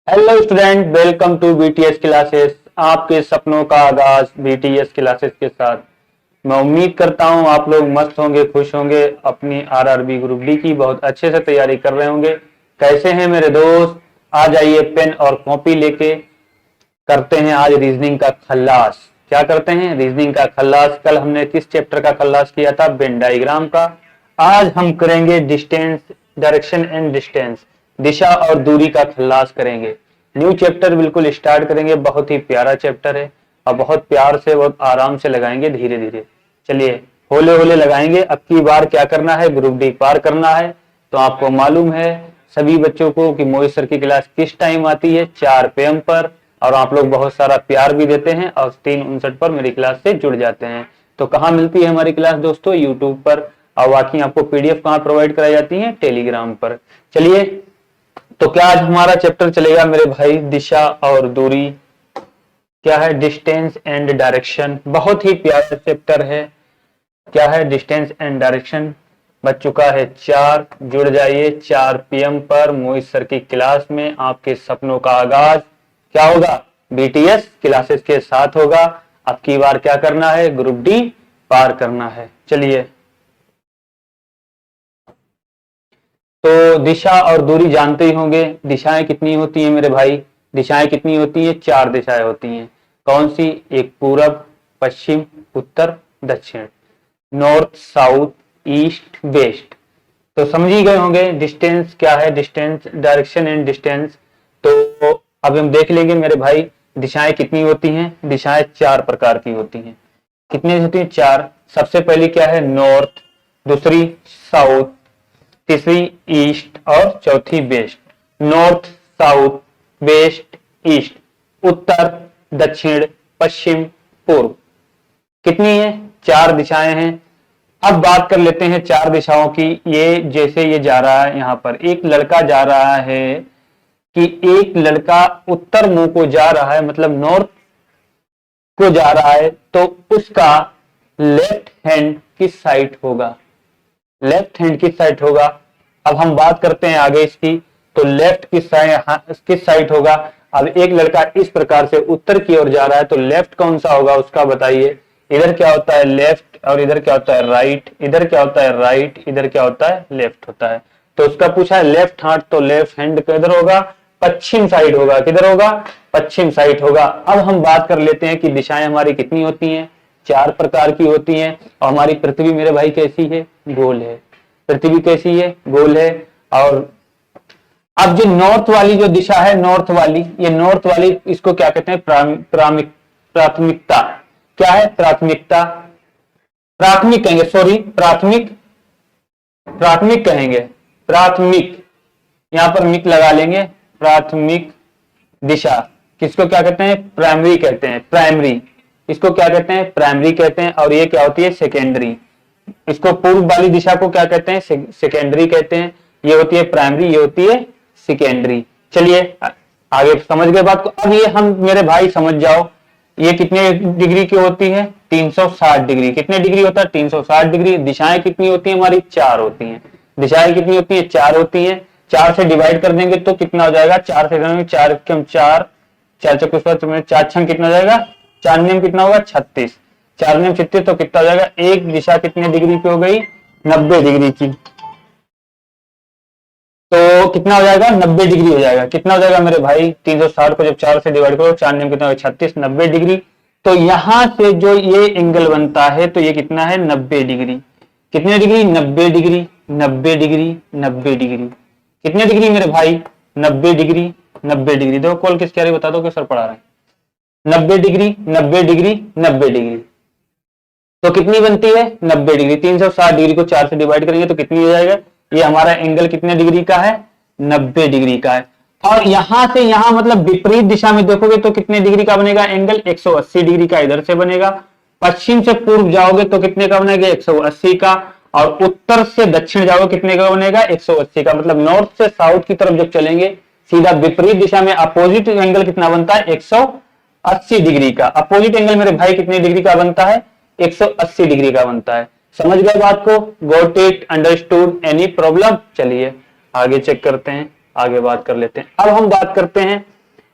Hello student, welcome to BTS classes. आपके सपनों का आगाज बीटीएस क्लासेस के साथ। मैं उम्मीद करता हूं आप लोग मस्त होंगे, खुश होंगे, अपनी आरआरबी ग्रुप डी की बहुत अच्छे से तैयारी कर रहे होंगे। कैसे हैं मेरे दोस्त? आ जाइए पेन और कॉपी लेके, करते हैं आज रीजनिंग का खल्लास। क्या करते हैं? रीजनिंग का खल्लास। कल हमने किस चैप्टर का खल्लास किया था? वेन डायग्राम का। आज हम करेंगे डिस्टेंस, डायरेक्शन एंड डिस्टेंस, दिशा और दूरी का खल्लास करेंगे। न्यू चैप्टर बिल्कुल स्टार्ट करेंगे। बहुत ही प्यारा चैप्टर है और बहुत प्यार से, बहुत आराम से लगाएंगे, धीरे धीरे। चलिए होले होले लगाएंगे। अब की बार क्या करना है? ग्रुप डी पार करना है। तो आपको मालूम है सभी बच्चों को कि मोहित सर की क्लास किस टाइम आती है? 4 PM पर। और आप लोग बहुत सारा प्यार भी देते हैं और 3:59 पर मेरी क्लास से जुड़ जाते हैं। तो कहाँ मिलती है हमारी क्लास दोस्तों? यूट्यूब पर। और बाकी आपको पीडीएफ कहाँ प्रोवाइड कराई जाती है? टेलीग्राम पर। चलिए, तो क्या आज हमारा चैप्टर चलेगा मेरे भाई? दिशा और दूरी। क्या है? Distance and direction. बहुत ही प्यारा चैप्टर है। क्या है? Distance and direction. बच चुका है 4। जुड़ जाइए 4 PM पर मोहित सर की क्लास में। आपके सपनों का आगाज क्या होगा? बीटीएस क्लासेस के साथ होगा। अब की बार क्या करना है? ग्रुप डी पार करना है। चलिए, तो दिशा और दूरी जानते ही होंगे। दिशाएं कितनी होती हैं मेरे भाई? दिशाएं कितनी होती हैं? 4 दिशाएं होती हैं। कौन सी? एक पूरब, पश्चिम, उत्तर, दक्षिण। North, south, east, west. तो समझ ही गए होंगे डिस्टेंस क्या है, डिस्टेंस, डायरेक्शन एंड डिस्टेंस। तो अब हम देख लेंगे मेरे भाई दिशाएं कितनी होती हैं। दिशाएं 4 प्रकार की होती हैं। कितनी होती हैं? 4। सबसे पहली क्या है? नॉर्थ, दूसरी साउथ, तीसरी ईस्ट और चौथी west. North, south, west, east, उत्तर, दक्षिण, पश्चिम, पूर्व। कितनी है? 4 दिशाएं हैं। अब बात कर लेते हैं 4 दिशाओं की। ये जैसे ये जा रहा है, यहां पर एक लड़का जा रहा है कि एक लड़का उत्तर मुंह को जा रहा है, मतलब नॉर्थ को जा रहा है, तो उसका लेफ्ट हैंड किस साइड होगा? लेफ्ट हैंड किस साइड होगा? अब हम बात करते हैं आगे इसकी। तो लेफ्ट किस साइड होगा? अब एक लड़का इस प्रकार से उत्तर की ओर जा रहा है, तो लेफ्ट कौन सा होगा उसका बताइए। इधर क्या होता है? लेफ्ट। और इधर क्या होता है? राइट। इधर क्या होता है? राइट। इधर क्या होता है? लेफ्ट होता है। तो उसका पूछा है लेफ्ट हाथ, तो लेफ्ट हैंड किधर होगा? पश्चिम साइड होगा। किधर होगा? पश्चिम साइड होगा। अब हम बात कर लेते हैं कि दिशाएं हमारी कितनी होती हैं? 4 प्रकार की होती हैं। और हमारी पृथ्वी मेरे भाई कैसी है? गोल है। पृथ्वी कैसी है? गोल है। और अब जो नॉर्थ वाली जो दिशा है, नॉर्थ वाली, ये नॉर्थ वाली, इसको क्या कहते हैं? प्राथमिकता। क्या है? प्राथमिकता। प्राथमिक कहेंगे, सॉरी, प्राथमिक, प्राथमिक कहेंगे। प्राथमिक, यहां पर मिक लगा लेंगे। प्राथमिक दिशा किसको क्या कहते हैं? प्राइमरी कहते हैं। प्राइमरी, इसको क्या कहते हैं? प्राइमरी कहते हैं। और ये क्या होती है? सेकेंडरी। इसको पूर्व वाली दिशा को क्या कहते हैं? सेकेंडरी कहते हैं। ये होती है प्राइमरी, ये होती है सेकेंडरी। चलिए आगे समझ गए बात को। अब ये हम मेरे भाई समझ जाओ, ये कितने डिग्री की होती है? 360 डिग्री। कितने डिग्री होता है? 360 डिग्री। दिशाएं कितनी होती है हमारी? 4 होती हैं। दिशाएं कितनी होती है? 4 होती हैं। 4 से डिवाइड कर देंगे तो कितना हो जाएगा? 4 से 4 कम 4, 4 चौके 4 छंग कितना हो जाएगा? 4 नियम कितना होगा? 36। 4 नियम 36, तो कितना हो जाएगा? एक दिशा कितने डिग्री की हो गई? 90 डिग्री की। तो कितना हो जाएगा? 90 डिग्री हो जाएगा। कितना हो जाएगा मेरे भाई? 360 को जब 4 से डिवाइड करो, 4 नियम कितना होगा? 36, 90 डिग्री। तो यहां से जो ये एंगल बनता है, तो ये कितना है? 90 डिग्री। कितने डिग्री? 90 डिग्री। 90 degree, 90 degree. कितने डिग्री मेरे भाई? 90 डिग्री, 90 डिग्री। देखो कॉल किस कह रही बता दो कि सर पढ़ा रहे हैं। 90 डिग्री, 90 डिग्री, 90 डिग्री। तो कितनी बनती है? 90 डिग्री। 360 डिग्री को 4 से डिवाइड करेंगे तो कितनी हो जाएगा? ये हमारा एंगल कितने डिग्री का है? 90 डिग्री का है। और यहां से यहां मतलब विपरीत दिशा में देखोगे तो कितने डिग्री का बनेगा एंगल? 180 डिग्री का इधर से बनेगा। पश्चिम से पूर्व जाओगे तो कितने का बनेगा? 180 का। और उत्तर से दक्षिण जाओगे कितने का बनेगा? 180 का। मतलब नॉर्थ से साउथ की तरफ जब चलेंगे सीधा विपरीत दिशा में अपोजिट एंगल कितना बनता है? 180 डिग्री का। अपोजिट एंगल मेरे भाई कितने डिग्री का बनता है? 180 डिग्री का बनता है। समझ गए बात को? Got it? Understood? Any problem? चलिए आगे चेक करते हैं, आगे बात कर लेते हैं। अब हम बात करते हैं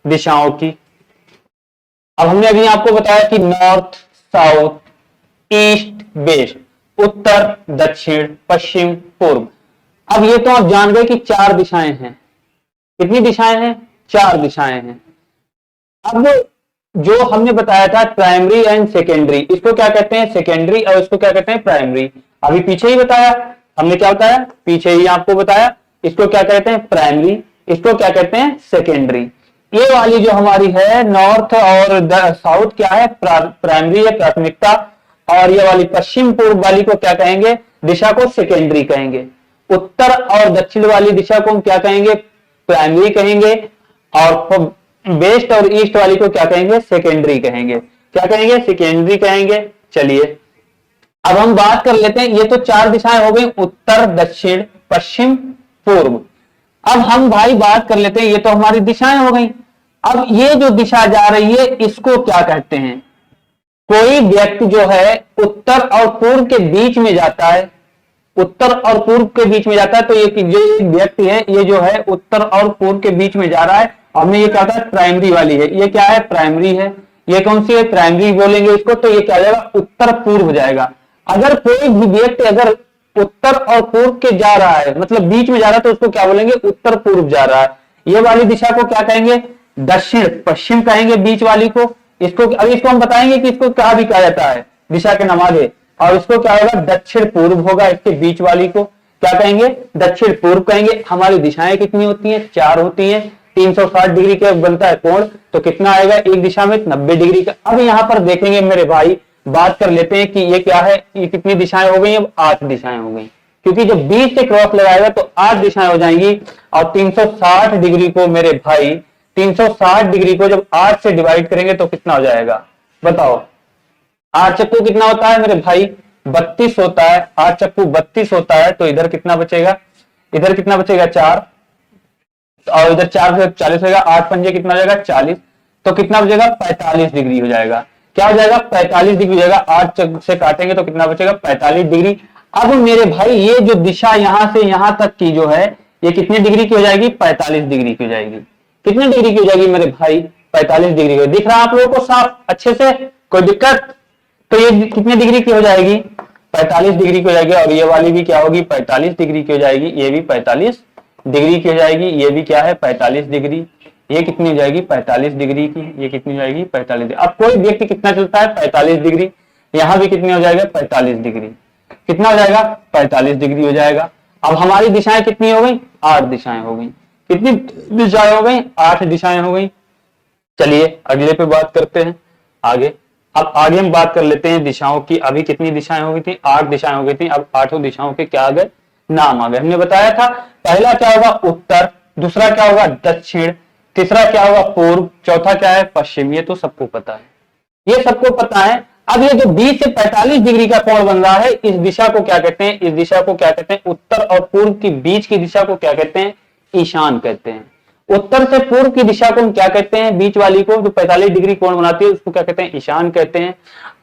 दिशाओं की। अब हमने अभी आपको बताया कि नॉर्थ, साउथ, ईस्ट, वेस्ट, उत्तर, दक्षिण, पश्चिम, पूर्व। अब ये तो आप जान गए कि चार दिशाएं हैं। कितनी दिशाएं हैं? चार दिशाएं हैं। अब जो हमने बताया था प्राइमरी एंड सेकेंडरी, इसको क्या कहते हैं? सेकेंडरी, और इसको क्या कहते हैं? प्राइमरी। अभी पीछे ही बताया हमने, क्या बताया पीछे ही आपको बताया, इसको क्या कहते हैं? प्राइमरी, इसको क्या कहते हैं? सेकेंडरी। ये वाली जो हमारी है नॉर्थ और साउथ क्या है? प्राइमरी है, प्राथमिकता। और ये वाली पश्चिम पूर्व वाली को क्या कहेंगे? दिशा को सेकेंडरी कहेंगे। उत्तर और दक्षिण वाली दिशा को हम क्या कहेंगे? प्राइमरी कहेंगे। और वेस्ट और ईस्ट वाली को क्या कहेंगे? सेकेंडरी कहेंगे। क्या कहेंगे? सेकेंडरी कहेंगे। चलिए अब हम बात कर लेते हैं, ये तो चार दिशाएं हो गई, उत्तर, दक्षिण, पश्चिम, पूर्व। अब हम भाई बात कर लेते हैं, ये तो हमारी दिशाएं हो गई। अब ये जो दिशा जा रही है इसको क्या कहते हैं? कोई व्यक्ति जो है उत्तर और पूर्व के बीच में जाता है, उत्तर और पूर्व के बीच में जाता है, तो ये जो व्यक्ति है ये जो है उत्तर और पूर्व के बीच में जा रहा है। हमने ये कहा था प्राइमरी वाली है, ये क्या है? प्राइमरी है। ये कौन सी है? प्राइमरी बोलेंगे इसको, तो ये क्या हो जाएगा? उत्तर पूर्व हो जाएगा। अगर कोई भी व्यक्ति अगर उत्तर और पूर्व के जा रहा है, मतलब बीच में जा रहा है, तो उसको क्या बोलेंगे? उत्तर पूर्व जा रहा है। ये वाली दिशा को क्या कहेंगे? दक्षिण पश्चिम कहेंगे, बीच वाली को। इसको अभी इसको हम बताएंगे कि इसको क्या भी कहा जाता है दिशा के नाम आगे। और इसको क्या होगा? दक्षिण पूर्व होगा, इसके बीच वाली को क्या कहेंगे? दक्षिण पूर्व कहेंगे। हमारी दिशाएं कितनी होती हैं? चार होती हैं। 360 डिग्री का बनता है कोण, तो कितना आएगा एक दिशा में? 90 डिग्री का। अब यहां पर देखेंगे मेरे भाई, बात कर लेते हैं कि ये क्या है, ये कितनी दिशाएं हो गई? अब 8 दिशाएं हो गई, क्योंकि जब 20 से क्रॉस लगाएगा तो 8 दिशाएं हो जाएंगी। और 360 डिग्री को मेरे भाई, 360 डिग्री को जब 8 से डिवाइड करेंगे तो कितना हो जाएगा? बताओ। 8 चक्कू कितना होता है मेरे भाई? 32 होता है। 8 चक्कू 32 होता है, तो इधर कितना बचेगा? इधर कितना बचेगा? 4, और इधर 4 से 40 होगा। 8 पंजे कितना हो जाएगा? 40, तो कितना बचेगा? 45 डिग्री हो जाएगा। क्या हो जाएगा? 45 डिग्री हो जाएगा। 8 से काटेंगे तो कितना बचेगा? 45 डिग्री। अब मेरे भाई ये जो दिशा यहां से यहां तक की जो है, ये कितनी डिग्री की हो जाएगी? 45 डिग्री की हो जाएगी। कितनी डिग्री की हो जाएगी मेरे भाई? 45 डिग्री की। दिख रहा है आप लोगों को साफ अच्छे से? कोई दिक्कत? तो ये कितनी डिग्री की हो जाएगी? 45 डिग्री की हो जाएगी। और ये वाली भी क्या होगी? 45 डिग्री की हो जाएगी। ये भी 45 डिग्री की हो जाएगी। ये भी क्या है? 45 डिग्री। ये कितनी हो जाएगी? 45 डिग्री की। ये कितनी हो जाएगी? 45 डिग्री। अब कोई व्यक्ति कितना चलता है? 45 डिग्री। यहां भी कितनी हो जाएगा? 45 डिग्री। कितना हो जाएगा? 45 डिग्री हो जाएगा। अब हमारी दिशाएं कितनी हो गई? 8 दिशाएं हो गई। कितनी दिशाएं हो गई? 8 दिशाएं हो गई। चलिए अगले पे बात करते हैं आगे। अब आगे हम बात कर लेते हैं दिशाओं की। अभी कितनी दिशाएं हो गई थी? 8 दिशाएं हो गई थी। अब 8 दिशाओं के क्या आ गए? नाम आ गए। हमने बताया था पहला क्या होगा? उत्तर, दूसरा क्या होगा? दक्षिण, तीसरा क्या होगा? पूर्व, चौथा क्या है? पश्चिम। ये तो सबको पता है, ये सबको पता है। अब ये जो 20 से 45 डिग्री का कोण बन रहा है, इस दिशा को क्या कहते हैं? इस दिशा को क्या कहते हैं? उत्तर और पूर्व के बीच की दिशा को क्या कहते हैं? ईशान कहते हैं। उत्तर से पूर्व की दिशा को हम क्या कहते हैं? बीच वाली को जो 45 डिग्री कोण बनाती है उसको क्या कहते हैं? ईशान कहते हैं।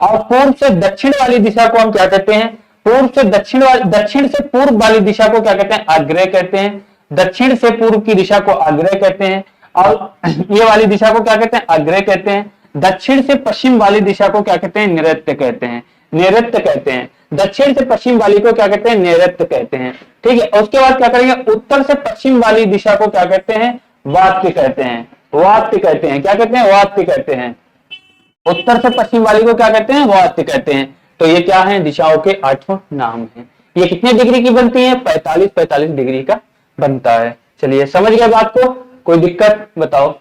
और पूर्व से दक्षिण वाली दिशा को हम क्या कहते हैं? पूर्व से दक्षिण से पूर्व वाली दिशा को क्या कहते हैं? आग्नेय कहते हैं। दक्षिण से पूर्व की दिशा को आग्नेय कहते हैं। और ये वाली दिशा को क्या कहते हैं? आग्नेय कहते हैं। दक्षिण से पश्चिम वाली दिशा को क्या कहते हैं? नैऋत्य कहते हैं। नैऋत्य कहते हैं। दक्षिण से पश्चिम वाली को क्या कहते हैं? नैऋत्य कहते हैं। ठीक है। उसके बाद क्या करेंगे? उत्तर से पश्चिम वाली दिशा को क्या कहते हैं? वात्य कहते हैं। वात्य कहते हैं। क्या कहते हैं? वात्य कहते हैं। उत्तर से पश्चिम वाली को क्या कहते हैं? वात्य कहते हैं। तो ये क्या है? दिशाओं के 8 नाम हैं। ये कितने डिग्री की बनती है? 45 डिग्री का बनता है। चलिए समझ गए बात को? कोई दिक्कत बताओ?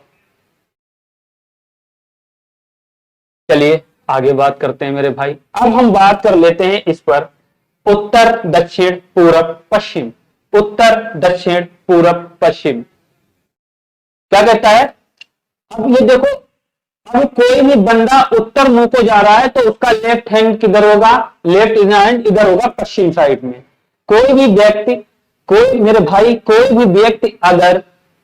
चलिए आगे बात करते हैं मेरे भाई। अब हम बात कर लेते हैं इस पर, उत्तर, दक्षिण, पूरब, पश्चिम। उत्तर, दक्षिण, पूरब, पश्चिम क्या कहता है? अब ये देखो, अब कोई भी बंदा उत्तर मुंह को जा रहा है तो उसका लेफ्ट हैंड किधर होगा? लेफ्ट हैंड इधर होगा, पश्चिम साइड में। कोई भी व्यक्ति, कोई मेरे भाई, कोई भी व्यक्ति अगर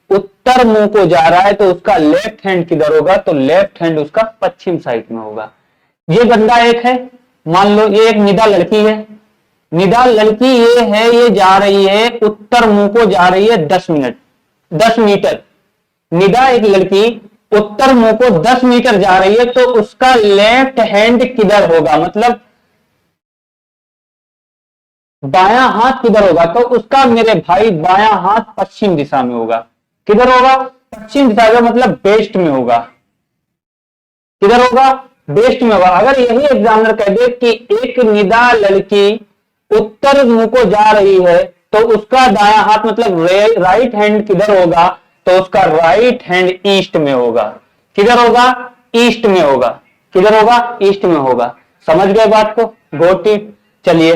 उत्तर मुंह को जा रहा है तो उसका लेफ्ट हैंड किधर होगा? तो लेफ्ट हैंड उसका पश्चिम साइड में होगा। ये बंदा एक है, मान लो ये एक निदा लड़की है। निदा लड़की ये है, ये जा रही है उत्तर मुंह को जा रही है 10 मीटर। निदा एक लड़की उत्तर मुंह को 10 मीटर जा रही है तो उसका लेफ्ट हैंड किधर होगा, मतलब बायां हाथ किधर होगा, तो उसका मेरे भाई बायां हाथ पश्चिम दिशा में होगा। किधर होगा, पश्चिम दिशा में, मतलब वेस्ट में होगा। किधर होगा, वेस्ट में होगा। अगर यही एग्जामिनर कह दे कि एक निदा लड़की उत्तर मुंह को जा रही है तो उसका दायां हाथ मतलब राइट हैंड किधर होगा, तो उसका राइट हैंड ईस्ट में होगा। किधर होगा, ईस्ट में होगा। किधर होगा, ईस्ट में होगा। समझ गए बात को, गॉट इट। चलिए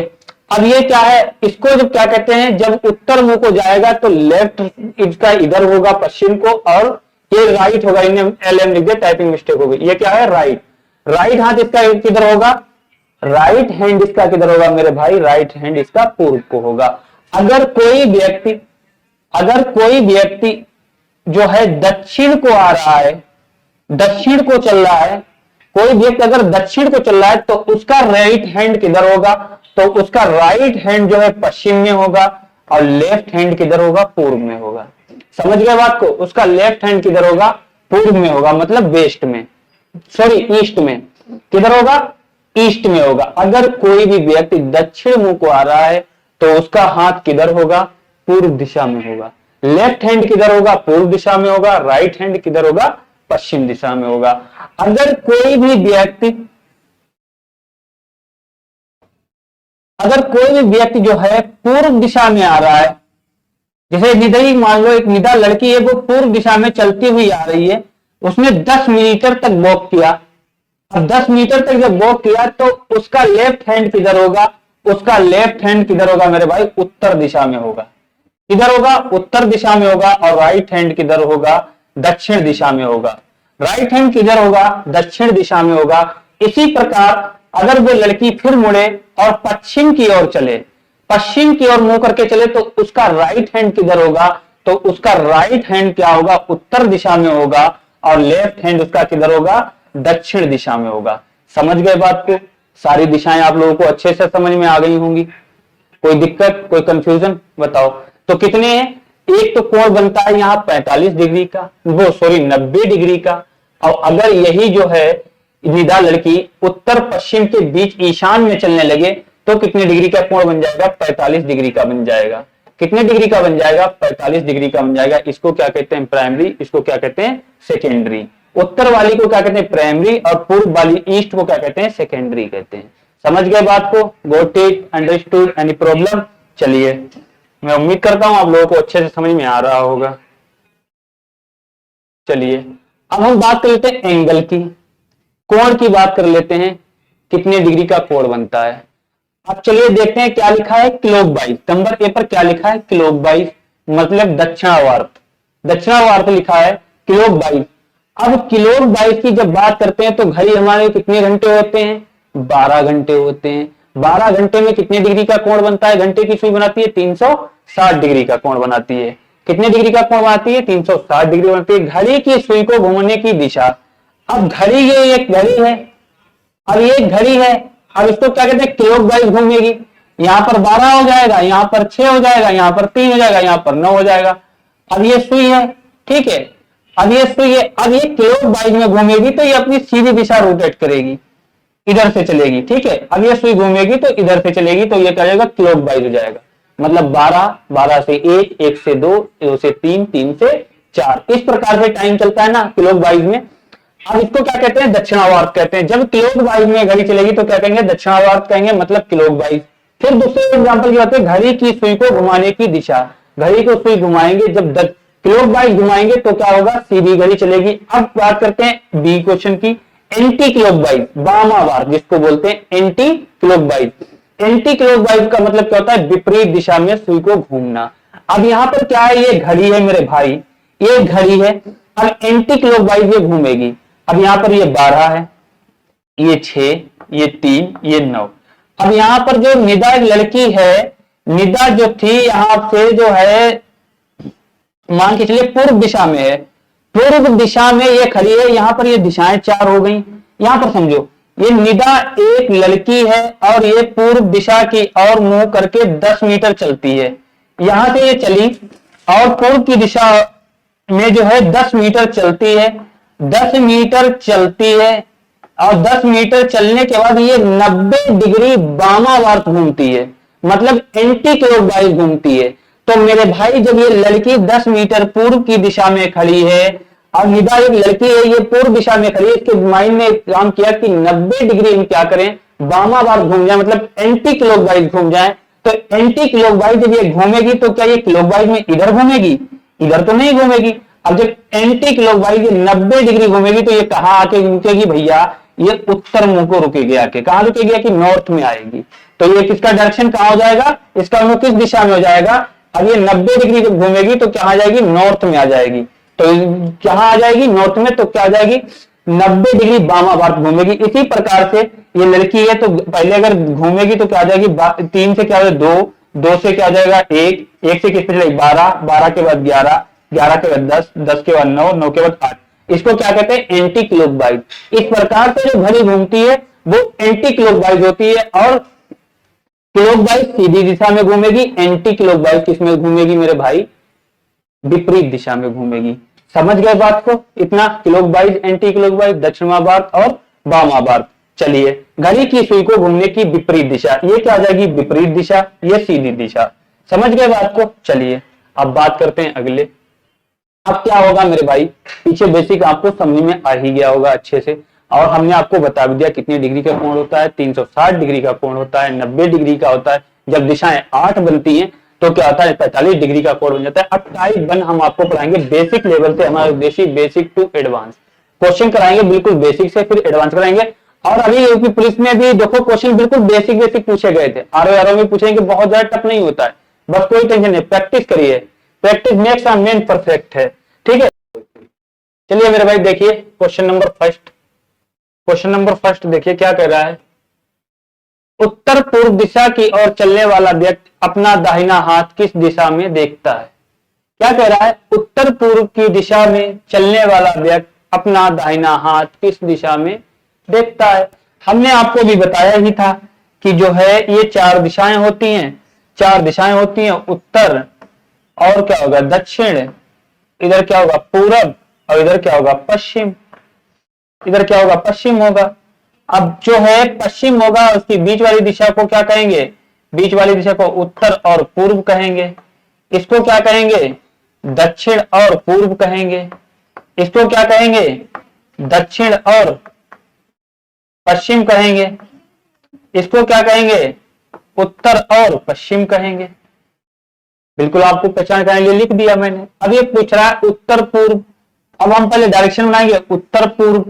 अब ये क्या है, इसको जब क्या कहते हैं, जब उत्तर मुंह को जाएगा तो लेफ्ट इसका इधर होगा पश्चिम को, और ये राइट होगा। इन्हें LM लिख दिया, टाइपिंग मिस्टेक हो गई। ये क्या है, राइट। राइट हाथ इसका किधर होगा, राइट हैंड इसका किधर होगा मेरे भाई, राइट हैंड इसका पूर्व को होगा। अगर कोई व्यक्ति जो है दक्षिण को आ रहा है, दक्षिण को चल रहा है, कोई व्यक्ति अगर दक्षिण को चल रहा है तो उसका राइट हैंड किधर होगा, तो उसका राइट हैंड जो है पश्चिम में होगा, और लेफ्ट हैंड किधर होगा, पूर्व में होगा। समझ गए बात को, उसका लेफ्ट हैंड किधर होगा, पूर्व में होगा, मतलब वेस्ट में, सॉरी ईस्ट में। किधर होगा, ईस्ट में होगा। अगर कोई भी व्यक्ति दक्षिण मुंह को आ रहा है तो उसका हाथ किधर होगा, पूर्व दिशा में होगा। लेफ्ट हैंड किधर होगा, पूर्व दिशा में होगा। राइट हैंड किधर होगा, पश्चिम दिशा में होगा। अगर कोई भी व्यक्ति जो है पूर्व दिशा में आ रहा है, जैसे निदाई मान लो, एक निदा लड़की है, वो पूर्व दिशा में चलती हुई आ रही है, उसने 10 मीटर तक वॉक किया। अब 10 मीटर तक जब वॉक किया तो उसका लेफ्ट हैंड किधर होगा, उसका लेफ्ट हैंड किधर होगा मेरे भाई, उत्तर दिशा में होगा। किधर होगा, उत्तर दिशा में होगा। और राइट हैंड किधर होगा, दक्षिण दिशा में होगा। राइट हैंड किधर होगा, दक्षिण दिशा में होगा। इसी प्रकार अगर वो लड़की फिर मुड़े और पश्चिम की ओर चले, पश्चिम की ओर मुंह करके चले, तो उसका राइट हैंड किधर होगा, तो उसका राइट हैंड क्या होगा, उत्तर दिशा में होगा, और लेफ्ट हैंड उसका किधर होगा, दक्षिण दिशा में होगा। समझ गए बात को, सारी दिशाएं आप लोगों को अच्छे से समझ में आ गई होंगी। कोई दिक्कत, कोई कंफ्यूजन बताओ। तो कितने हैं, एक तो कोण बनता है यहाँ 45 डिग्री का, वो सॉरी 90 डिग्री का। और अगर यही जो है निदा लड़की उत्तर पश्चिम के बीच ईशान में चलने लगे तो कितने डिग्री का कोण बन जाएगा, 45 डिग्री का बन जाएगा। कितने डिग्री का बन जाएगा, 45 डिग्री का बन जाएगा। इसको क्या कहते हैं, प्राइमरी, इसको क्या कहते हैं, सेकेंडरी। उत्तर वाली को क्या कहते हैं, प्राइमरी, और पूर्व वाली ईस्ट को क्या कहते हैं, सेकेंडरी कहते हैं। समझ गए बात को, got it, understood, any problem. चलिए मैं उम्मीद करता हूं आप लोगों को अच्छे से समझ में आ रहा होगा। चलिए अब हम बात कर लेते हैं एंगल की, कोण की बात कर लेते हैं, कितने डिग्री का कोण बनता है। अब चलिए देखते हैं क्या लिखा है, क्लॉकवाइज। नंबर ए पर क्या लिखा है, क्लॉकवाइज, मतलब दक्षिणावर्त। दक्षिणावर्त लिखा है, क्लॉकवाइज। अब क्लॉकवाइज की जब बात करते हैं तो घड़ी हमारे कितने घंटे होते हैं, 12 घंटे होते हैं। 12 घंटे में कितने डिग्री का कोण बनता है, घंटे की सुई बनाती है 360 डिग्री का कोण बनाती है। कितने डिग्री का कोण बनाती है, 360 डिग्री बनाती है। घड़ी की सुई को घूमने की दिशा, अब घड़ी, ये एक घड़ी है, अब ये एक घड़ी है, अब इसको क्या कहते हैं, क्लॉकवाइज घूमेगी। यहां पर 12 हो जाएगा, यहां पर 6 हो जाएगा, यहां पर 3 हो जाएगा, यहां पर 9 हो जाएगा। अब ये सुई है, ठीक है, अब ये सुई है, अब ये क्लॉकवाइज में घूमेगी तो ये अपनी सीधी दिशा रोटेट करेगी, इधर से चलेगी, ठीक है। अब ये सुई घूमेगी तो इधर से चलेगी, तो ये क्या हो जाएगा, क्लॉकवाइज हो जाएगा। मतलब 12, 12 से 1, 1 से 2, 2 से 3, 3 से 4, इस प्रकार से टाइम चलता है ना क्लॉकवाइज में। अब इसको क्या कहते हैं, दक्षिणावर्त कहते हैं। जब क्लॉकवाइज में घड़ी चलेगी तो क्या कहेंगे, दक्षिणावर्त कहेंगे, मतलब क्लॉकवाइज। फिर दूसरे एग्जांपल की बात है, घड़ी की सुई को घुमाने की दिशा, घड़ी को सुई घुमाएंगे, जब क्लॉकवाइज घुमाएंगे तो क्या होगा, सीधी घड़ी चलेगी। अब बात करते हैं बी क्वेश्चन की, एंटी क्लॉकवाइज, वामावर्त जिसको बोलते हैं एंटी क्लॉकवाइज। एंटी क्लॉकवाइज का मतलब क्या होता है, विपरीत दिशा में सुई को घूमना। अब यहां पर क्या है, ये घड़ी है मेरे भाई, ये घड़ी है। अब एंटी क्लॉकवाइज ये घूमेगी। अब यहां पर ये 12 है, ये 6, ये 3, ये 9। अब यहां पर जो निदा लड़की है, निदा जो थी यहां से जो है मान के चलिए पूर्व दिशा में है, पूर्व दिशा में ये खड़ी है। यहां पर ये दिशाएं 4 हो गई। यहां पर समझो, ये निदा एक लड़की है और ये पूर्व दिशा की ओर मुंह करके 10 मीटर चलती है। यहां से ये चली और पूर्व की दिशा में जो है 10 मीटर चलती है। 10 मीटर चलती है और 10 मीटर चलने के बाद ये 90 डिग्री वामावर्त घूमती है, मतलब एंटी क्लॉकवाइज घूमती है। तो मेरे भाई जब ये लड़की 10 मीटर पूर्व की दिशा में खड़ी है और इधर एक लड़की है ये पूर्व दिशा में खड़ी है, इसके माइंड ने काम किया कि 90 डिग्री हम क्या करें, वामावर्त घूम जाए, मतलब एंटी क्लॉकवाइज घूम जाए। तो एंटी क्लॉकवाइज जब ये घूमेगी तो क्या ये क्लॉकवाइज में इधर घूमेगी, इधर तो नहीं घूमेगी। अब जब एंटी क्लॉकवाइज 90 डिग्री घूमेगी तो ये कहां आके रुकेगी भैया, ये उत्तर मुंह को रुकेगी, आके कहां रुकेगी कि नॉर्थ में आएगी। तो ये किसका डायरेक्शन कहां हो जाएगा, इसका मुंह किस दिशा में हो जाएगा। अब ये 90 डिग्री जब घूमेगी तो क्या आ जाएगी, नॉर्थ में आ जाएगी। तो कहां आ जाएगी, नॉर्थ में। तो क्या आ जाएगी, 90 डिग्री वामावर्त घूमेगी। इसी प्रकार से ये लड़की है तो पहले अगर घूमेगी तो क्या आ जाएगी, 3 से क्या हो जाएगा 2, 2 से क्या आ जाएगा 1, 1 से किस पे चलेगी 12, 12 के बाद 11, 11 के बाद 10, 10 के बाद 9, 9 के बाद 8। इसको क्या कहते हैं, एंटी क्लॉकवाइज। इस प्रकार से जो घड़ी घूमती है वो एंटी क्लॉकवाइज होती है और क्लॉकवाइज सीधी दिशा में घूमेगी, एंटी क्लॉकवाइज किस में घूमेगी मेरे भाई, विपरीत दिशा में घूमेगी। समझ गए बात को, इतना क्लॉकवाइज, एंटी क्लॉकवाइज, दक्षिणावर्त और वामावर्त। चलिए घड़ी की सुई को घूमने की विपरीत दिशा, ये क्या आ जाएगी, विपरीत दिशा, ये सीधी दिशा। समझ गए बात को। चलिए अब बात करते हैं अगले। अब क्या होगा मेरे भाई, पीछे बेसिक आपको समझ में आ ही गया होगा अच्छे से, और हमने आपको बता भी दिया कितने डिग्री का कोण होता है, 360 डिग्री का कोण होता है, 90 डिग्री का होता है। जब दिशाएं 8 बनती हैं तो क्या होता है, 45 डिग्री का कोण बन जाता है। अब टाइप 1 हम आपको पढ़ाएंगे बेसिक लेवल से, हमारा उद्देश्य बेसिक टू एडवांस क्वेश्चन कराएंगे, बिल्कुल बेसिक से फिर एडवांस कराएंगे। और अभी यूपी पुलिस में भी देखो क्वेश्चन बिल्कुल बेसिक बेसिक पूछे गए थे, आरओ में पूछेंगे, बहुत ज्यादा टफ नहीं होता है, बस कोई टेंशन नहीं, प्रैक्टिस करिए, practice makes a man perfect है, ठीक है। चलिए मेरे भाई देखिए question number first, question number first देखिए क्या कह रहा है, उत्तर पूर्व दिशा की ओर चलने वाला व्यक्ति अपना दाहिना हाथ किस दिशा में देखता है। क्या कह रहा है, उत्तर पूर्व की दिशा में चलने वाला व्यक्ति अपना दाहिना हाथ किस दिशा में देखता है। हमने आपको भी बताया ही था कि जो है ये 4 दिशाएं होती हैं, 4 दिशाएं होती हैं, उत्तर और क्या होगा दक्षिण, इधर क्या होगा पूरब, और इधर क्या होगा पश्चिम, इधर क्या होगा पश्चिम होगा। अब जो है पश्चिम होगा उसकी बीच वाली दिशा को क्या कहेंगे, बीच वाली दिशा को उत्तर और पूर्व कहेंगे। इसको क्या कहेंगे, दक्षिण और पूर्व कहेंगे। इसको क्या कहेंगे, दक्षिण और पश्चिम कहेंगे। इसको क्या कहेंगे, उत्तर और पश्चिम कहेंगे। बिल्कुल आपको पहचान करने के लिए लिख दिया मैंने। अब ये पूछ रहा है उत्तर पूर्व, अब हम पहले डायरेक्शन बनाएंगे, उत्तर पूर्व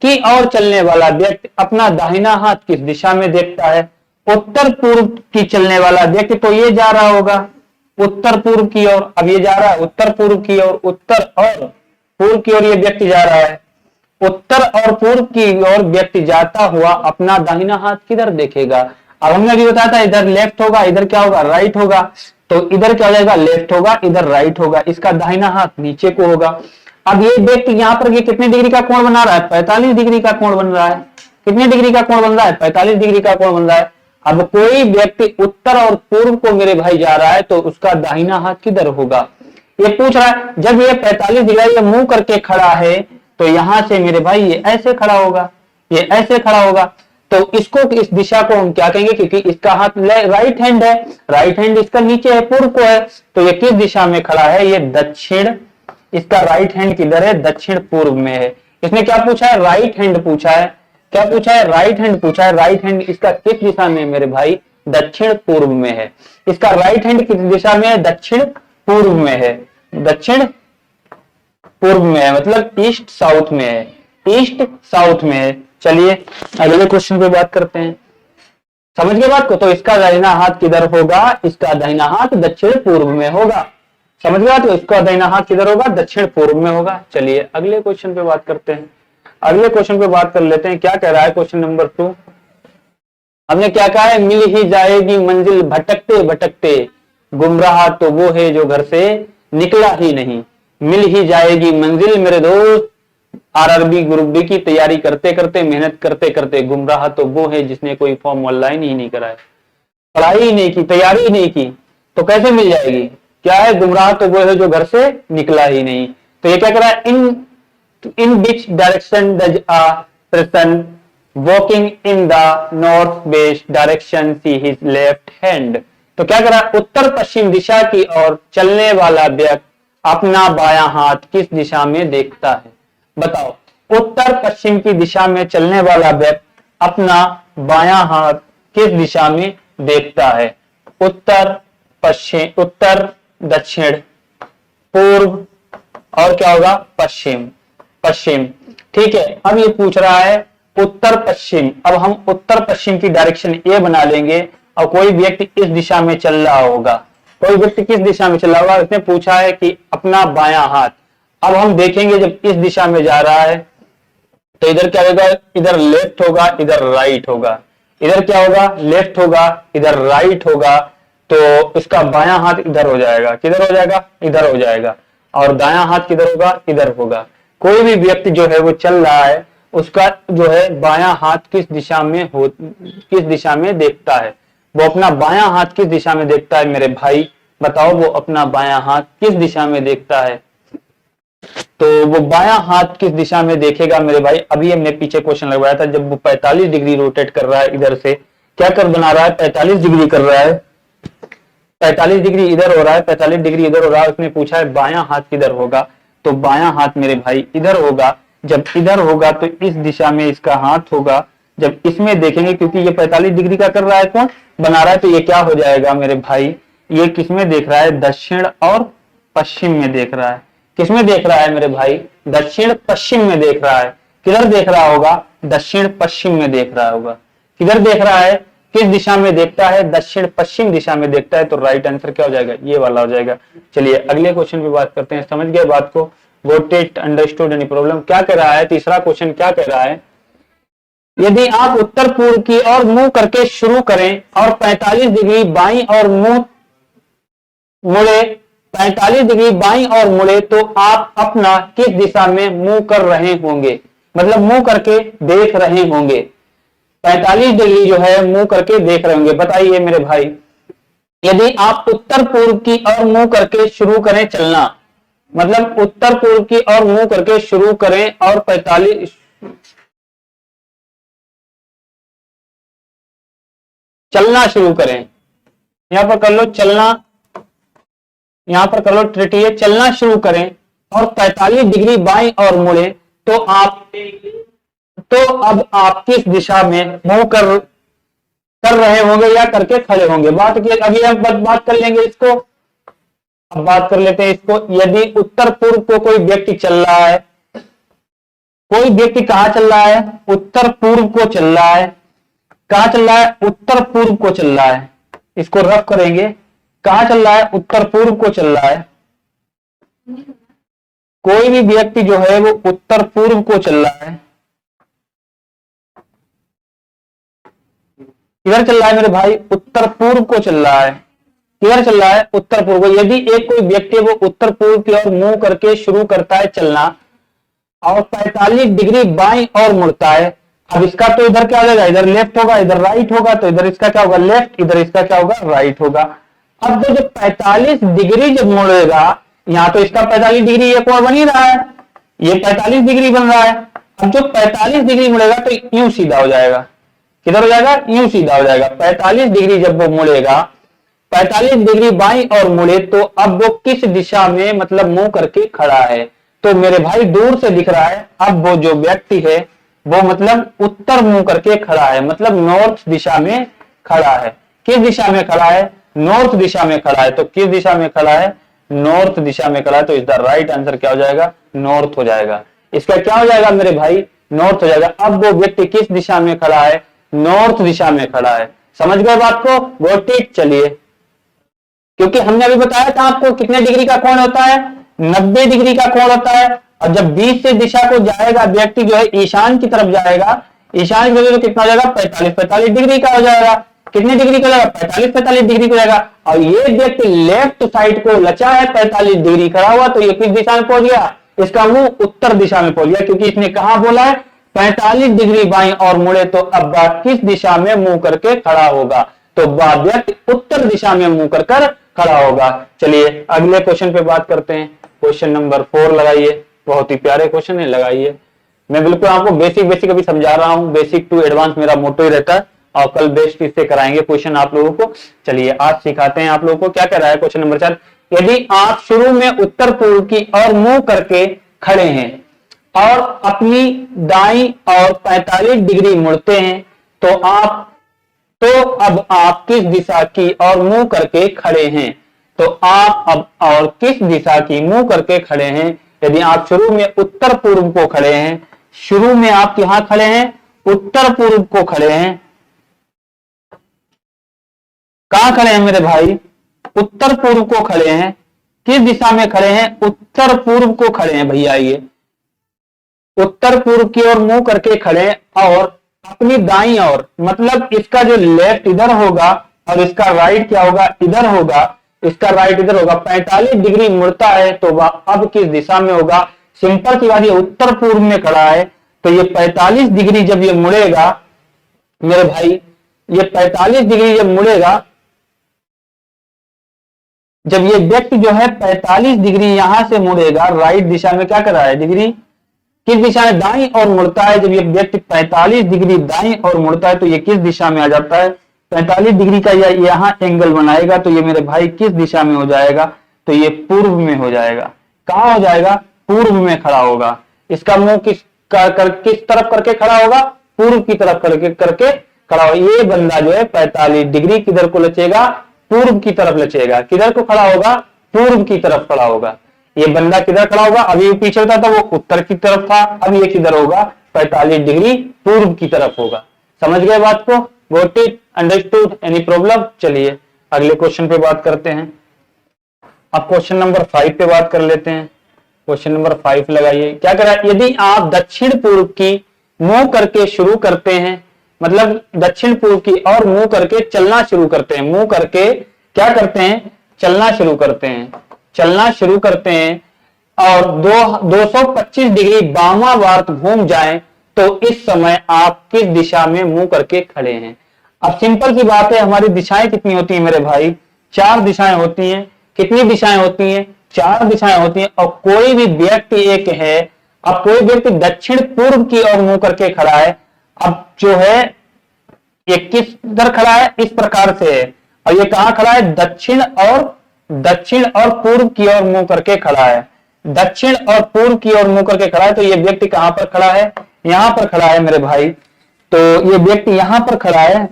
की ओर चलने वाला व्यक्ति अपना दाहिना हाथ किस दिशा में देखता है। उत्तर पूर्व की चलने वाला व्यक्ति तो ये जा रहा होगा उत्तर पूर्व की ओर, अब ये जा रहा है उत्तर पूर्व की ओर, उत्तर और पूर्व की ओर ये व्यक्ति जा रहा है। उत्तर और पूर्व की ओर व्यक्ति जाता हुआ अपना दाहिना हाथ किधर देखेगा। अब हमने अभी बताया था इधर लेफ्ट होगा, इधर क्या होगा राइट होगा, तो इधर क्या हो जाएगा लेफ्ट होगा, इधर राइट होगा, इसका दाहिना हाथ नीचे को होगा। अब ये व्यक्ति यहाँ पर ये कितने डिग्री का कोण बना रहा है, 45 डिग्री का कोण बन रहा है। कितने डिग्री का कोण बन रहा है, 45 डिग्री का कोण बन रहा है। अब कोई व्यक्ति उत्तर और पूर्व को मेरे भाई जा रहा है तो उसका दाहिना हाथ किधर होगा, ये पूछ रहा है। जब ये 45 डिग्री ये मुंह करके खड़ा है तो यहां से मेरे भाई ये ऐसे खड़ा होगा, ये ऐसे खड़ा होगा, तो इसको इस दिशा को हम क्या कहेंगे, क्योंकि इसका हाथ राइट हैंड है, राइट हैंड इसका नीचे है, पूर्व को है, तो ये किस दिशा में खड़ा है, ये दक्षिण, इसका राइट हैंड किधर है, दक्षिण पूर्व में है। इसने क्या पूछा है, राइट हैंड पूछा है, क्या पूछा है, राइट हैंड पूछा है। राइट हैंड इसका किस दिशा में मेरे भाई, दक्षिण पूर्व में है। इसका राइट हैंड किस दिशा में है, दक्षिण पूर्व में है, दक्षिण पूर्व में है, मतलब ईस्ट साउथ में है, ईस्ट साउथ में है। चलिए अगले क्वेश्चन पे बात करते हैं, समझ गए बात को। तो इसका दाहिना हाथ किधर होगा, इसका दाहिना हाथ दक्षिण पूर्व में होगा, समझ गया। तो इसका दाहिना हाथ किधर होगा, दक्षिण पूर्व में होगा। चलिए अगले क्वेश्चन पे बात करते हैं, अगले क्वेश्चन पे बात कर लेते हैं। क्या कह रहा है क्वेश्चन नंबर 2, हमने क्या कहा है, मिल ही जाएगी मंजिल भटकते भटकते, गुमराह तो वो है जो घर से निकला ही नहीं। मिल ही जाएगी मंजिल मेरे दोस्त, आरआरबी ग्रुप बी की तैयारी करते करते, मेहनत करते करते, गुमराह तो वो है जिसने कोई फॉर्म ऑनलाइन ही नहीं कराया, पढ़ाई ही नहीं की, तैयारी ही नहीं की, तो कैसे मिल जाएगी। क्या है, गुमराह तो वो है जो घर से निकला ही नहीं। तो ये क्या कर रहा है, in in which direction does a person walking in the north west direction see his left hand. तो क्या करा, उत्तर पश्चिम दिशा की ओर चलने वाला व्यक्ति अपना बायां हाथ किस दिशा में देखता है? बताओ, उत्तर पश्चिम की दिशा में चलने वाला व्यक्ति अपना बायां हाथ किस दिशा में देखता है? उत्तर, पश्चिम, उत्तर, दक्षिण, पूर्व और क्या होगा? पश्चिम। पश्चिम, ठीक है। अब ये पूछ रहा है उत्तर पश्चिम। अब हम उत्तर पश्चिम की डायरेक्शन ए बना लेंगे और कोई व्यक्ति इस दिशा में चल रहा होगा। कोई व्यक्ति किस दिशा में चल रहा होगा? इसने पूछा है कि अपना बायां हाथ। अब हम देखेंगे जब इस दिशा में जा रहा है तो इधर क्या होगा? इधर लेफ्ट होगा, इधर राइट होगा। इधर क्या होगा? लेफ्ट होगा, इधर राइट होगा। तो इसका बायां हाथ इधर हो जाएगा। किधर हो जाएगा? इधर हो जाएगा। और दायां हाथ किधर होगा? इधर होगा। कोई भी व्यक्ति जो है वो चल रहा है, उसका जो है बायां हाथ किस दिशा में देखता है? वो अपना बायां हाथ किस दिशा में देखता है मेरे भाई? बताओ, वो अपना बायां हाथ किस दिशा में देखता है? तो वो बायां हाथ किस दिशा में देखेगा मेरे भाई? अभी हमने पीछे क्वेश्चन लगवाया था, जब वो 45 डिग्री रोटेट कर रहा है इधर से, क्या कर बना रहा है? 45 डिग्री कर रहा है। 45 डिग्री इधर हो रहा है, 45 डिग्री इधर हो रहा है। उसने पूछा है बायां हाथ किधर होगा? तो बायां हाथ मेरे भाई इधर होगा। जब इधर होगा तो इस दिशा में इसका हाथ होगा। जब इसमें देखेंगे, क्योंकि ये 45 डिग्री का कर रहा है, कौन बना रहा है, तो ये क्या हो जाएगा मेरे भाई? ये किसमें देख रहा है? दक्षिण और पश्चिम में देख रहा है। किसमें देख रहा है मेरे भाई? दक्षिण पश्चिम में देख रहा है। किधर देख रहा होगा? दक्षिण पश्चिम में देख रहा होगा। किधर देख रहा है? किस दिशा में देखता है? दक्षिण पश्चिम दिशा में देखता है। तो राइट आंसर क्या हो जाएगा? ये वाला हो जाएगा। चलिए अगले क्वेश्चन पे बात करते हैं। समझ गए बात को? Got it? Understood? Any problem? क्या कह रहा है तीसरा क्वेश्चन? क्या कह रहा है? यदि आप उत्तर पूर्व की ओर मुंह करके शुरू करें और 45 डिग्री बाईं और मुंह मुड़े, 45 डिग्री बाईं और मुड़े, तो आप अपना किस दिशा में मुंह कर रहे होंगे? मतलब मुंह करके देख रहे होंगे। 45 डिग्री जो है मुंह करके देख रहे होंगे। बताइए मेरे भाई, यदि आप उत्तर पूर्व की ओर मुंह करके शुरू करें चलना, मतलब उत्तर पूर्व की ओर मुंह करके शुरू करें और 45 चलना शुरू करें। यहां पर कर लो चलना, यहां पर कर लो ट्रिटिए, चलना शुरू करें और 45 डिग्री बाईं और मुड़े, तो अब आप किस दिशा में मुंह कर रहे होंगे या करके खड़े होंगे? अभी हम बात कर लेंगे इसको। अब बात कर लेते हैं इसको। यदि उत्तर पूर्व को कोई व्यक्ति चल रहा है, कोई व्यक्ति कहां चल रहा है? उत्तर पूर्व को चल रहा है। कहां चल रहा है? उत्तर पूर्व को चल रहा है। इसको रफ करेंगे। कहां चल रहा है? उत्तर पूर्व को चल रहा है। कोई भी व्यक्ति जो है वो उत्तर पूर्व को चल रहा है। किधर चल रहा है मेरे भाई? उत्तर पूर्व को चल रहा है। किधर चल रहा है? उत्तर पूर्व। यदि एक कोई व्यक्ति वो उत्तर पूर्व की ओर मुंह करके शुरू करता है चलना और 45 डिग्री बाईं ओर मुड़ता है, अब इसका तो इधर क्या हो जाएगा? इधर लेफ्ट होगा, इधर राइट होगा। तो इधर इसका क्या होगा? लेफ्ट। इधर इसका क्या होगा? राइट होगा। अब तो जब 45 डिग्री जब मुड़ेगा, यहां तो इसका 45 डिग्री ये कोण बन ही रहा है, ये 45 डिग्री बन रहा है। अब जो 45 डिग्री मुड़ेगा तो यूं सीधा हो जाएगा। किधर हो जाएगा? यूं सीधा हो जाएगा। 45 डिग्री जब वो मुड़ेगा, 45 डिग्री बाईं और मुड़े, तो अब वो किस दिशा में मतलब मुंह करके खड़ा है? तो मेरे भाई दूर से दिख रहा है, अब वो जो व्यक्ति है वो मतलब उत्तर मुंह करके खड़ा है, मतलब नॉर्थ दिशा में खड़ा है। किस दिशा में खड़ा है? नॉर्थ दिशा में खड़ा है। तो किस दिशा में खड़ा है? नॉर्थ दिशा में खड़ा है। तो इसका राइट आंसर क्या हो जाएगा? नॉर्थ हो जाएगा। इसका क्या हो जाएगा मेरे भाई? नॉर्थ हो जाएगा। अब वो व्यक्ति किस दिशा में खड़ा है? नॉर्थ दिशा में खड़ा है। समझ गए बात को? Got it? चलिए, क्योंकि हमने अभी बताया था आपको कितने डिग्री का कोण होता है? 90 डिग्री का कोण होता है। और जब बीच से दिशा को जाएगा व्यक्ति जो है ईशान की तरफ जाएगा, ईशान की तरफ तो कितना हो जाएगा? 45 डिग्री का हो जाएगा। कितने डिग्री का हो जाएगा? 45 डिग्री का हो जाएगा। और ये व्यक्ति लेफ्ट साइड को लचा है, 45 डिग्री खड़ा हुआ, तो ये किस दिशा में पहुंच गया? इसका मुंह उत्तर दिशा में पहुंच गया, क्योंकि इसने कहा बोला है 45 डिग्री बाईं और मुड़े, तो अब बात किस दिशा में मुंह करके खड़ा होगा? तो वह व्यक्ति उत्तर दिशा में मुंह कर खड़ा होगा। चलिए अगले क्वेश्चन पे बात करते हैं। क्वेश्चन नंबर 4 लगाइए। बहुत ही प्यारे क्वेश्चन है, लगाइए। मैं बिल्कुल आपको बेसिक बेसिक अभी समझा रहा हूँ, बेसिक टू एडवांस मेरा मोटो ही रहता है, और कल बेस्ट इससे कराएंगे क्वेश्चन आप लोगों को। चलिए आज सिखाते हैं आप लोगों को। क्या कह रहा है क्वेश्चन नंबर 4, यदि आप शुरू में उत्तर पूर्व की ओर मुंह करके खड़े हैं और अपनी दाईं और 45 डिग्री मुड़ते हैं तो अब आप किस दिशा की ओर मुंह करके खड़े हैं? तो आप अब और किस दिशा की मुंह करके खड़े हैं? यदि आप शुरू में उत्तर पूर्व को खड़े हैं, शुरू में आप यहां खड़े हैं, उत्तर पूर्व को खड़े हैं। कहां खड़े हैं मेरे भाई? उत्तर पूर्व को खड़े हैं। किस दिशा में खड़े हैं? उत्तर पूर्व को खड़े हैं भैया। ये उत्तर पूर्व की ओर मुंह करके खड़े हैं और अपनी दाईं ओर, मतलब इसका जो लेफ्ट इधर होगा और इसका राइट क्या होगा? इधर होगा। इसका राइट इधर होगा। 45 डिग्री मुड़ता है तो वह अब किस दिशा में होगा? सिंपल सी बात, ये उत्तर पूर्व में खड़ा है तो ये 45 डिग्री जब ये मुड़ेगा मेरे भाई, ये 45 डिग्री जब मुड़ेगा, जब ये व्यक्ति जो है 45 डिग्री यहां से मुड़ेगा, राइट दिशा में क्या कर रहा है? डिग्री किस दिशा में? दाईं ओर मुड़ता है। जब ये व्यक्ति 45 डिग्री दाईं ओर मुड़ता है तो ये किस दिशा में आ जाता है? 45 डिग्री का यहां एंगल बनाएगा तो ये मेरे भाई किस दिशा में हो जाएगा? तो ये पूर्व में हो जाएगा। कहां हो जाएगा? पूर्व में खड़ा होगा। इसका मुंह किस तरफ करके खड़ा होगा? पूर्व की तरफ करके खड़ा होगा। ये बंदा जो है 45 डिग्री किधर को लचेगा? पूर्व की तरफ लचेगा। किधर को खड़ा होगा? पूर्व की तरफ खड़ा होगा। ये बंदा किधर खड़ा होगा? अभी पीछे था वो उत्तर की तरफ था, अब ये किधर होगा? 45 डिग्री पूर्व की तरफ होगा। समझ गए बात को? Got it? Understood? Any problem? चलिए अगले क्वेश्चन पे बात करते हैं। अब क्वेश्चन नंबर 5 पे बात कर लेते हैं। क्वेश्चन नंबर 5 लगाइए। क्या कह रहा है? यदि आप दक्षिण पूर्व की मुंह करके शुरू करते हैं, मतलब दक्षिण पूर्व की और मुंह करके चलना शुरू करते हैं, मुंह करके क्या करते हैं? चलना शुरू करते हैं, चलना शुरू करते हैं और 225 डिग्री वामावर्त घूम जाएं तो इस समय आप किस दिशा में मुंह करके खड़े हैं? अब सिंपल सी बात है, हमारी दिशाएं कितनी होती हैं मेरे भाई? 4 दिशाएं होती हैं। कितनी दिशाएं होती हैं? 4 दिशाएं होती हैं। और कोई भी व्यक्ति एक है, अब कोई व्यक्ति दक्षिण पूर्व की ओर मुंह करके खड़ा है। अब जो है ये किस इधर खड़ा है? इस प्रकार से है। और ये कहां खड़ा है? दक्षिण और पूर्व की ओर मुंह करके खड़ा है। दक्षिण और पूर्व की ओर मुंह करके खड़ा है। तो ये व्यक्ति कहां पर खड़ा है? यहां पर खड़ा है मेरे भाई। तो ये व्यक्ति यहां पर खड़ा है,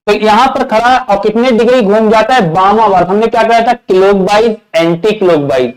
तो यहां पर खड़ा है और कितने डिग्री घूम जाता है? वामावर्त। हमने क्या कहा था? क्लॉकवाइज, एंटी क्लॉकवाइज,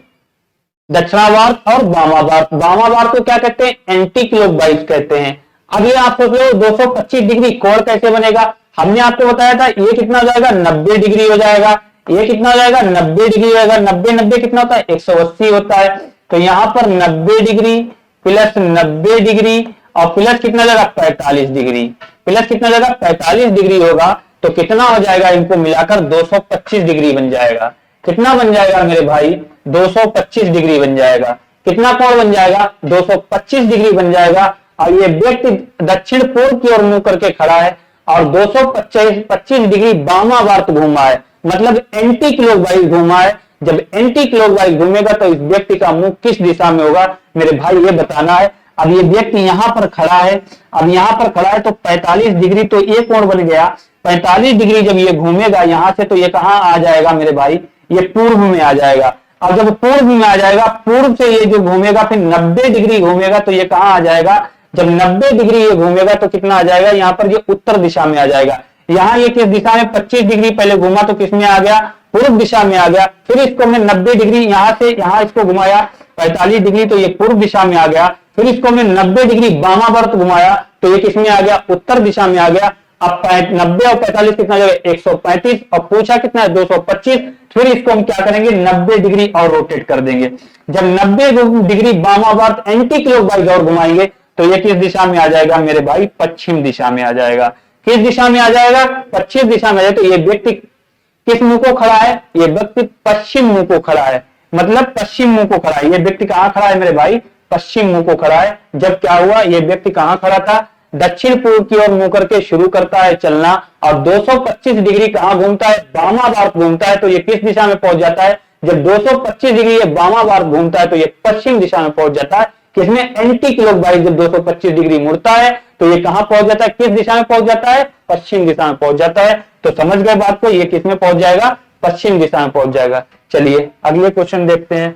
दक्षिणावर्त और वामावर्त। वामावर्त को क्या कहते हैं? एंटी क्लॉकवाइज कहते हैं। अब ये आप सोच लो 225 डिग्री कोण कैसे बनेगा? हमने आपको बताया था ये कितना हो जाएगा? 90 डिग्री हो जाएगा। ये कितना हो जाएगा? 90 डिग्री हो जाएगा। 90 कितना होता है? 180 होता है। तो यहां पर 90 डिग्री प्लस 90 डिग्री और प्लस कितना हो जाएगा? 45 डिग्री। प्लस कितना हो जाएगा? 45 डिग्री होगा। तो कितना हो जाएगा? इनको मिलाकर 225 डिग्री बन जाएगा। कितना बन जाएगा मेरे भाई? 225 डिग्री बन जाएगा। कितना कोण बन जाएगा? 225 डिग्री बन जाएगा। और ये व्यक्ति दक्षिण पूर्व की ओर मुंह करके खड़ा है और 225 डिग्री वामावर्त घूमा है, मतलब एंटी क्लॉकवाइज घूमा है। जब एंटी क्लॉकवाइज घूमेगा तो इस व्यक्ति का मुंह किस दिशा में होगा मेरे भाई? ये बताना है। अब ये व्यक्ति यहां पर खड़ा है, अब यहां पर खड़ा है तो 45 डिग्री, तो ये कोण बन गया 45 डिग्री। जब ये घूमेगा यहां से तो ये कहां आ जाएगा मेरे भाई? ये पूर्व में आ जाएगा। अब जब पूर्व में आ जाएगा, पूर्व से ये जो घूमेगा फिर 90 डिग्री घूमेगा तो ये कहां आ जाएगा? जब 90 डिग्री ये घूमेगा तो कितना आ जाएगा? यहाँ पर ये उत्तर दिशा में आ जाएगा। यहाँ ये किस दिशा में? 25 डिग्री पहले घूमा तो किस में आ गया? पूर्व दिशा में आ गया। फिर इसको मैं 90 डिग्री यहां से यहां इसको घुमाया 45 डिग्री, तो ये पूर्व दिशा में आ गया। फिर इसको मैं 90 डिग्री वामावर्त घुमाया तो ये किस में आ गया? उत्तर दिशा में आ गया। अब 90 और 45 कितना हो जाएगा? 135 और पूछा कितना है? 225। फिर इसको हम क्या करेंगे? 90 डिग्री और रोटेट कर देंगे। जब 90 डिग्री वामावर्त एंटी क्लॉकवाइज और घुमाएंगे तो ये किस दिशा में आ जाएगा मेरे भाई? पश्चिम दिशा में आ जाएगा। किस दिशा में आ जाएगा? पश्चिम दिशा में आ जाएगा। तो ये व्यक्ति किस मुंह को खड़ा है? ये व्यक्ति पश्चिम मुंह को खड़ा है, मतलब पश्चिम मुंह को खड़ा है। ये व्यक्ति कहां खड़ा है मेरे भाई? पश्चिम मुंह को खड़ा है। जब क्या हुआ? ये व्यक्ति कहां खड़ा था? दक्षिण पूर्व की ओर मुंह करके शुरू करता है चलना और 225 डिग्री कहां घूमता है? वामावर्त घूमता है। तो ये किस दिशा में पहुंच जाता है? जब 225 डिग्री ये वामावार घूमता है तो ये पश्चिम दिशा में पहुंच जाता है। किसमें? एंटी क्लॉकवाइज जब 225 डिग्री मुड़ता है तो ये कहां पहुंच जाता है? किस दिशा में पहुंच जाता है? पश्चिम दिशा में पहुंच जाता है। तो समझ गए बात को, ये किस में पहुंच जाएगा? पश्चिम दिशा में पहुंच जाएगा। चलिए अगले क्वेश्चन देखते हैं।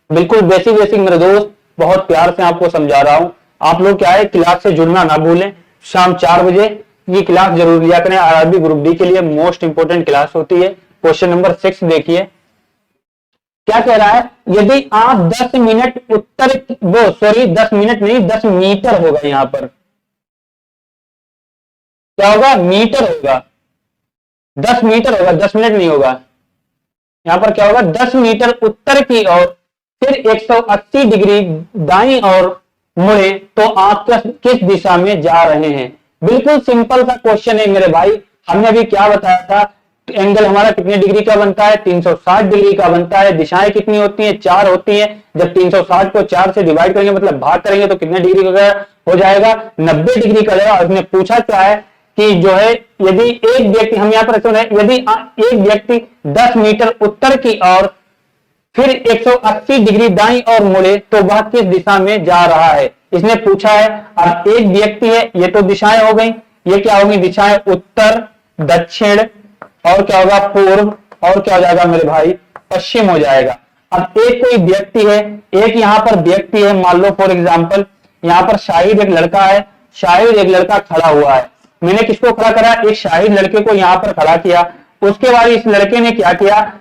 बिल्कुल बेसिक मेरे दोस्त, बहुत प्यार से आपको समझा रहा हूं। आप लोग क्या है, क्लास से जुड़ना ना भूलें। शाम 4 बजे ये क्लास जरूर लिया करें। आरआरबी ग्रुप डी के लिए मोस्ट इंपोर्टेंट क्लास होती है। क्वेश्चन नंबर 6 देखिए क्या कह रहा है। यदि आप 10 मिनट उत्तर 10 मिनट नहीं 10 मीटर होगा, यहां पर क्या होगा? मीटर होगा। 10 मीटर होगा, 10 मिनट नहीं होगा। यहां पर क्या होगा? 10 मीटर उत्तर की ओर फिर 180 डिग्री दाईं ओर मुड़े तो आप किस दिशा में जा रहे हैं? बिल्कुल सिंपल सा क्वेश्चन है मेरे भाई। हमने अभी क्या बताया था? एंगल हमारा कितने डिग्री का बनता है? 360 डिग्री का बनता है। दिशाएं कितनी होती हैं? 4 होती हैं। जब 360 को 4 से डिवाइड करेंगे मतलब भाग करेंगे तो कितने डिग्री का हो जाएगा? 90 डिग्री का जाएगा। उसने पूछा क्या है कि जो है यदि एक व्यक्ति, हम यहां पर यदि एक व्यक्ति 10 मीटर उत्तर की ओर फिर 180 डिग्री दाईं ओर मुड़े तो वह किस दिशा में जा रहा है? इसने पूछा है। अब एक व्यक्ति है, ये तो दिशाएं हो गई। ये क्या होगी? दिशाएं उत्तर, दक्षिण और क्या होगा? पूर्व और क्या हो जाएगा मेरे भाई? पश्चिम हो जाएगा। अब एक कोई व्यक्ति है, एक यहां पर व्यक्ति है, मान लो फॉर एग्जांपल यहां पर शाहिद एक लड़का है। शाहिद एक लड़का खड़ा हुआ है। मैंने किसको खड़ा करा? एक शाहिद लड़के को यहां पर खड़ा किया। उसके बाद इस लड़के ने क्या किया?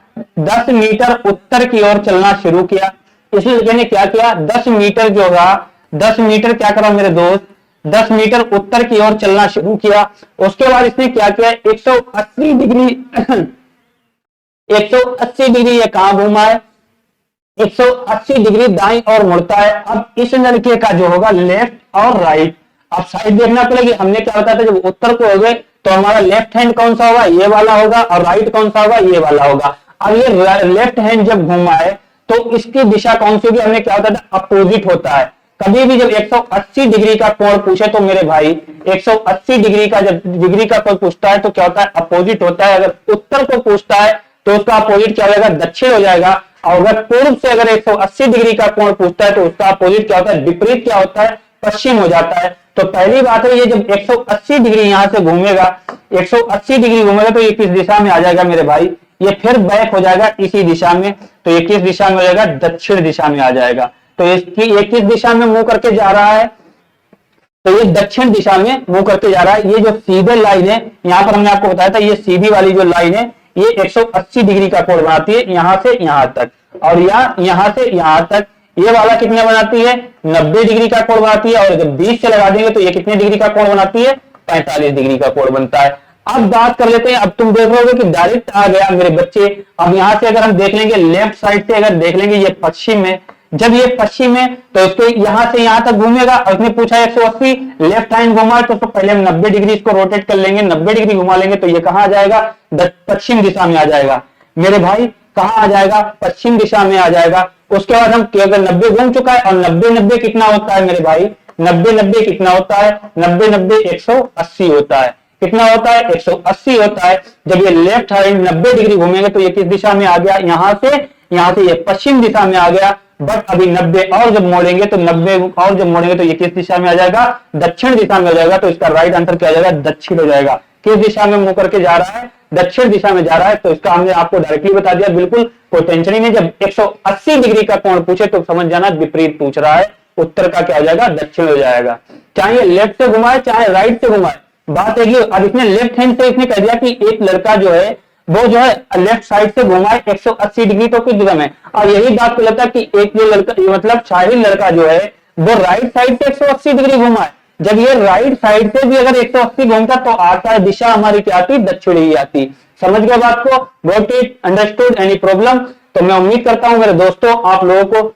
10 मीटर उत्तर की ओर चलना शुरू किया। इस लड़के ने क्या किया? 10 मीटर जो होगा, 10 मीटर क्या करा मेरे दोस्त? 10 मीटर उत्तर की ओर चलना शुरू किया। उसके बाद इसने क्या किया? 180 डिग्री 180 डिग्री ये कहां घूमा है? 180 डिग्री दाईं ओर मुड़ता है। अब इस लड़के का जो होगा लेफ्ट और राइट, अब साइड देखना पड़ेगी। हमने क्या बताया था? जब उत्तर को हो गए तो हमारा लेफ्ट हैंड कौन सा होगा? ये वाला होगा। और राइट कौन सा होगा? ये वाला होगा। अब ये लेफ्ट हैंड जब घूमा है तो इसकी दिशा कौन सी होगी? हमने क्या बताया था? अपोजिट होता है। कभी भी जब 180 डिग्री का कोण पूछे तो मेरे भाई 180 डिग्री का जब डिग्री का कोण पूछता है तो क्या होता है? अपोजिट होता है। अगर उत्तर को पूछता है तो उसका अपोजिट क्या हो जाएगा? दक्षिण हो जाएगा। और अगर पूर्व से अगर 180 डिग्री का कोण पूछता है तो उसका अपोजिट क्या होता है? विपरीत क्या होता है? पश्चिम हो जाता है। तो पहली बात है, ये जब 180 डिग्री यहां से घूमेगा, 180 डिग्री घूमेगा तो ये किस दिशा में आ जाएगा मेरे भाई? ये फिर बैक हो जाएगा इसी दिशा में। तो ये किस दिशा में हो जाएगा? दक्षिण दिशा में आ जाएगा। तो इसकी ये किस दिशा में मुंह करके जा रहा है? तो ये दक्षिण दिशा में मुंह करके जा रहा है। ये जो सीधे लाइन है, यहां पर हमने आपको बताया था, ये सीधी वाली जो लाइन है ये 180 डिग्री का कोण बनाती है यहां से यहां तक, और यहां से यहां तक। ये वाला कितने बनाती है? 90 डिग्री का कोण बनाती है। और जब 20 से लगा देंगे तो ये कितने डिग्री का कोण बनाती है? 45 डिग्री का कोण बनता है। अब बात कर लेते हैं। अब तुम देख रहे कि डायरेक्ट आ गया मेरे बच्चे। अब यहां से अगर हम देख लेंगे लेफ्ट साइड से, अगर देख लेंगे ये पश्चिम है। जब ये पश्चिम है तो इसको यहां से यहां तक घूमेगा। और उसने पूछा 180, लेफ्ट हैंड घुमा तो पहले हम 90 डिग्री इसको रोटेट कर लेंगे, 90 डिग्री घुमा लेंगे तो ये कहां आ जाएगा? पश्चिम दिशा में आ जाएगा मेरे भाई। कहां आ जाएगा? पश्चिम दिशा में आ जाएगा। उसके बाद हम अगर 90 घूम चुका है, और 90 कितना होता है मेरे भाई? 90 कितना होता है? 90 180 होता है। कितना होता है? 180 होता है। जब ये लेफ्ट हैंड 90 डिग्री घूमेंगे तो ये किस दिशा में आ गया? यहां से ये पश्चिम दिशा में आ गया। बट अभी 90 और जब मोड़ेंगे तो 90 और जब मोड़ेंगे तो ये किस दिशा में आ जाएगा? दक्षिण दिशा में हो जाएगा। तो इसका राइट आंसर क्या हो जाएगा? दक्षिण हो जाएगा। किस दिशा में मुंह करके जा रहा है? दक्षिण दिशा में जा रहा है। तो इसका हमने आपको डायरेक्टली बता दिया, बिल्कुल कोई टेंशन ही नहीं। जब 180 डिग्री का कोण पूछे तो समझ जाना विपरीत पूछ रहा है। उत्तर का क्या हो जाएगा? दक्षिण हो जाएगा। चाहे लेफ्ट से घुमाए चाहे राइट से घुमाए, बात है कि अब इसने लेफ्ट हैंड से इसने कह दिया कि एक लड़का जो है वो जो है लेफ्ट साइड से घुमाए 180 डिग्री तो किस दिशा में। और यही बात को लगता है कि एक ये लड़का, मतलब शाहिद लड़का जो है वो राइट साइड से 180 डिग्री घुमाए। जब ये राइट साइड से भी अगर 180 घूमता तो आता दिशा हमारी क्या आती? दक्षिण ही आती। समझ गए बात को? Got it? Understood? Any problem? तो मैं उम्मीद करता हूं मेरे दोस्तों आप लोगों को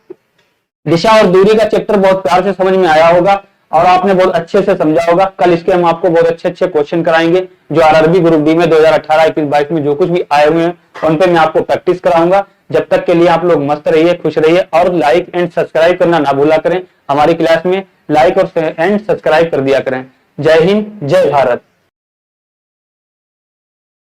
दिशा और दूरी का चैप्टर बहुत प्यार से समझ में आया होगा और आपने बहुत अच्छे से समझा होगा। कल इसके हम आपको बहुत अच्छे क्वेश्चन कराएंगे जो आरआरबी ग्रुप डी में 2018, 21, 22 में जो कुछ भी आए हुए हैं उन पे मैं आपको प्रैक्टिस कराऊंगा। जब तक के लिए आप लोग मस्त रहिए, खुश रहिए और लाइक एंड सब्सक्राइब करना ना भूला करें। हमारी क्लास में लाइक और एंड सब्सक्राइब कर दिया करें। जय हिंद, जय भारत।